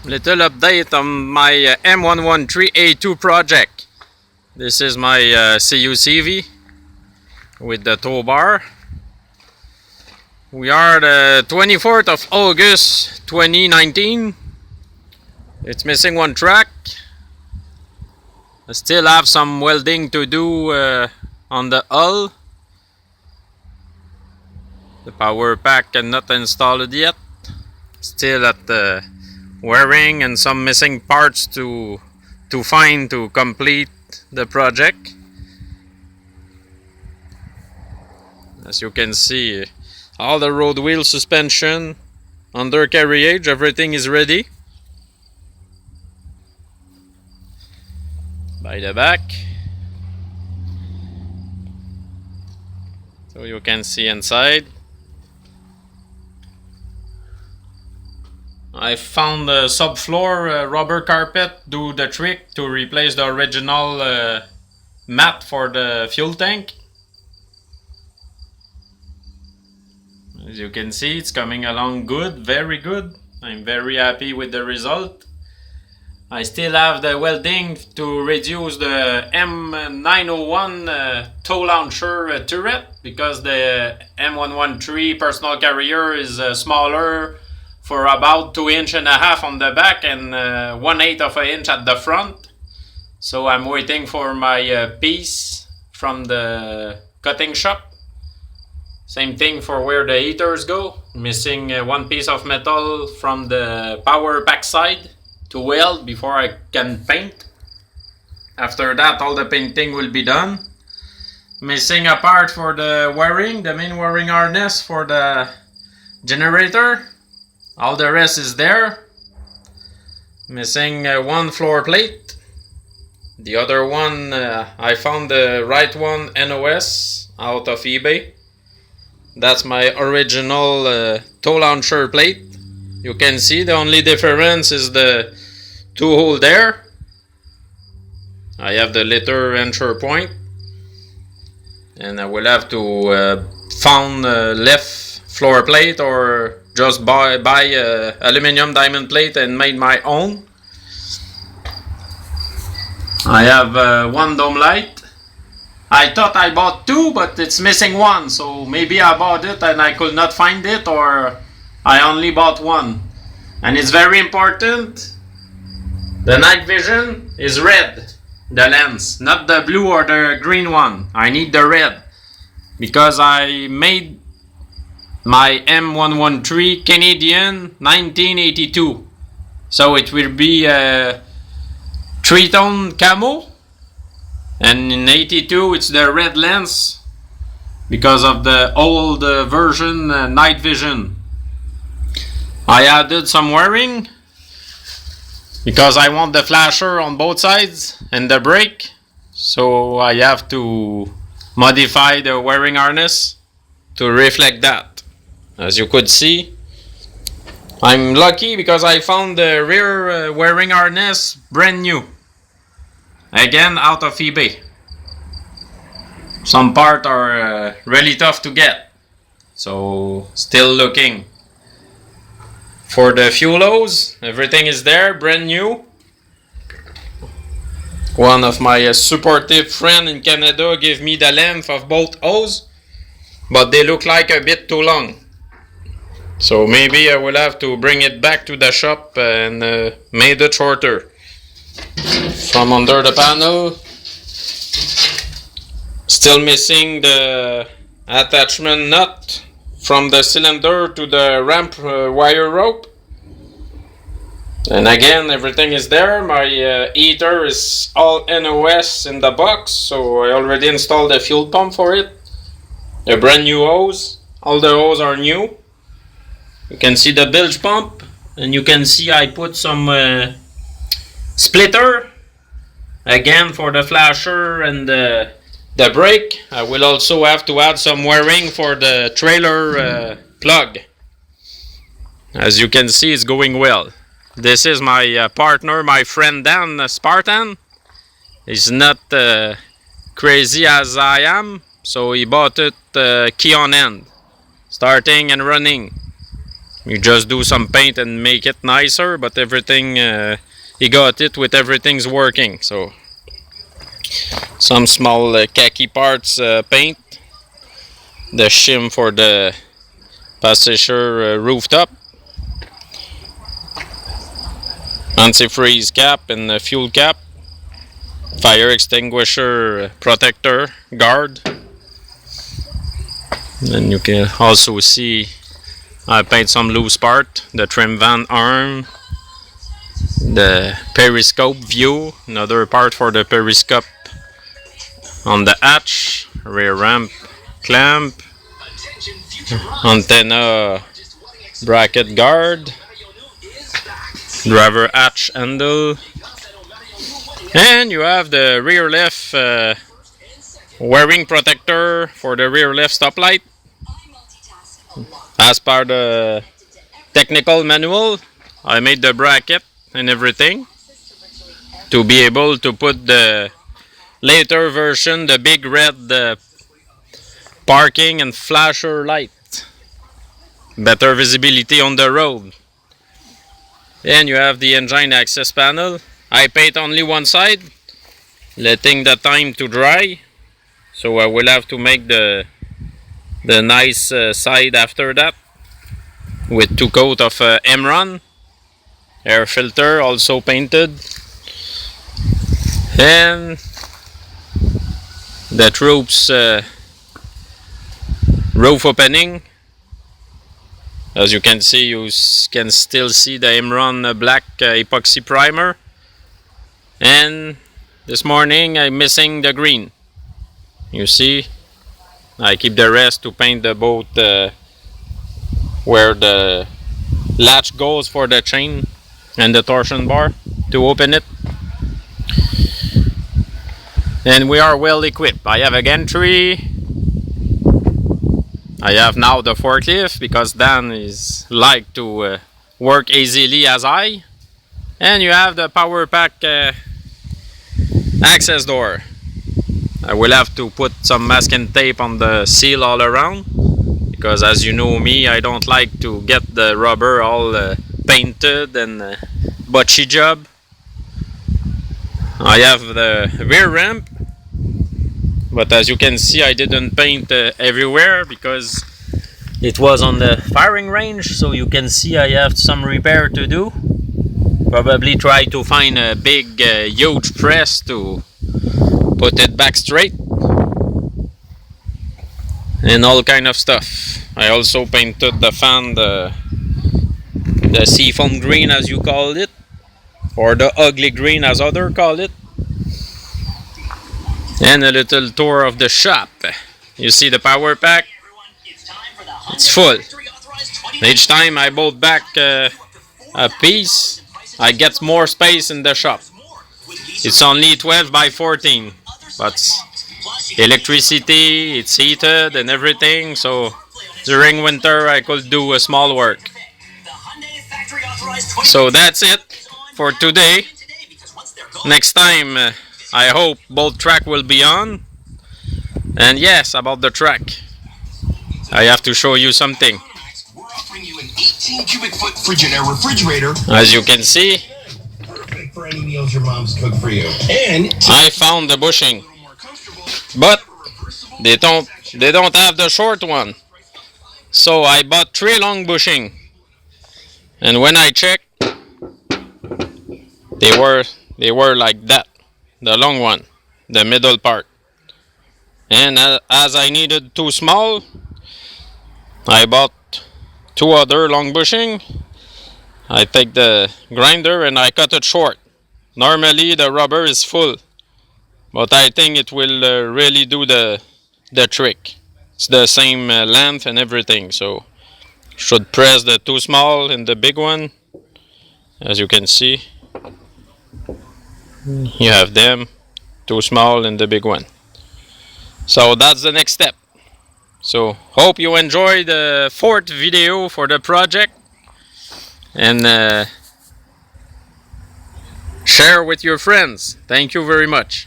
Little update on my M113A2 project. This is my CUCV with the tow bar. We are the 24th of August 2019. It's missing one track. I still have some welding to do on the hull. The power pack cannot installed yet. Still at the wiring and some missing parts to find to complete the project. As you can see, all the road wheel suspension, undercarriage, everything is ready. By the back, so you can see inside. I found the subfloor rubber carpet do the trick to replace the original mat for the fuel tank. As you can see, it's coming along good, very good. I'm very happy with the result. I still have the welding to reduce the M901 tow launcher turret, because the M113 personal carrier is smaller, for about 2.5 inches on the back and 1/8 of an inch at the front. So I'm waiting for my piece from the cutting shop. Same thing for where the heaters go. Missing one piece of metal from the power pack side to weld before I can paint. After that, all the painting will be done. Missing a part for the wiring, the main wiring harness for the generator. All the rest is there. Missing one floor plate. The other one, I found the right one NOS out of eBay. That's my original tow launcher plate. You can see the only difference is the two hole there. I have the little entry point, and I will have to found left floor plate or just buy aluminum diamond plate and made my own. I have one dome light. I thought I bought two, but it's missing one, so maybe I bought it and I could not find it, or I only bought one. And it's very important, the night vision is red, the lens, not the blue or the green one. I need the red, because I made my M113 Canadian 1982, so it will be a 3-tone camo, and in 82 it's the red lens because of the old version night vision. I added some wiring because I want the flasher on both sides and the brake, so I have to modify the wiring harness to reflect that. As you could see, I'm lucky because I found the rear wiring harness brand new, again out of eBay. Some parts are really tough to get, so still looking. For the fuel hose, everything is there, brand new. One of my supportive friends in Canada gave me the length of both hoses, but they look like a bit too long. So maybe I will have to bring it back to the shop and make it shorter. From under the panel, still missing the attachment nut from the cylinder to the ramp wire rope. And again, everything is there. My heater is all NOS in the box, so I already installed a fuel pump for it. A brand new hose. All the hoses are new. You can see the bilge pump, and you can see I put some splitter again for the flasher and the brake. I will also have to add some wiring for the trailer plug. As you can see, it's going well. This is my partner, my friend Dan Spartan. He's not crazy as I am, so he bought it key on end, starting and running. You just do some paint and make it nicer, but everything he got it with everything's working. So some small khaki parts paint, the shim for the passenger rooftop, antifreeze cap and the fuel cap, fire extinguisher protector guard. And you can also see I paint some loose part, the trim van arm, the periscope view, another part for the periscope on the hatch, rear ramp clamp, antenna bracket guard, driver hatch handle, and you have the rear left wearing protector for the rear left stoplight. As per the technical manual, I made the bracket and everything to be able to put the later version, the big red parking and flasher light, better visibility on the road. Then you have the engine access panel. I paint only one side, letting the time to dry, so I will have to make the nice side after that with 2 coats of M113A2 air filter also painted, and the troops roof opening. As you can see, you can still see the M1 black epoxy primer, and this morning I'm missing the green. You see, I keep the rest to paint the boat where the latch goes for the chain and the torsion bar to open it. And we are well equipped. I have a gantry. I have now the forklift because Dan is like to work easily as I. And you have the power pack access door. I will have to put some masking tape on the seal all around, because as you know me, I don't like to get the rubber all painted and butchy job. I have the rear ramp, but as you can see, I didn't paint everywhere because it was on the firing range, so you can see I have some repair to do. Probably try to find a big huge press to put it back straight and all kind of stuff. I also painted the fan the seafoam green, as you call it, or the ugly green as others call it. And a little tour of the shop. You see the power pack, it's full. Each time I bought back a piece, I get more space in the shop. It's only 12 by 14, but electricity, it's heated and everything, so during winter I could do a small work. So that's it for today. Next time I hope both track will be on. And yes, about the track, I have to show you something. As you can see, for any meals your mom's cooked for you. And I found the bushing, but they don't have the short one. So I bought 3 long bushing, and when I checked, they were like that, the long one, the middle part. And as I needed 2 small, I bought 2 other long bushing. I take the grinder and I cut it short. Normally the rubber is full, but I think it will really do the trick. It's the same length and everything, so should press the 2 small and the big one. As you can see, you have them, 2 small and the big one. So that's the next step. So hope you enjoyed the 4th video for the project, and share with your friends. Thank you very much.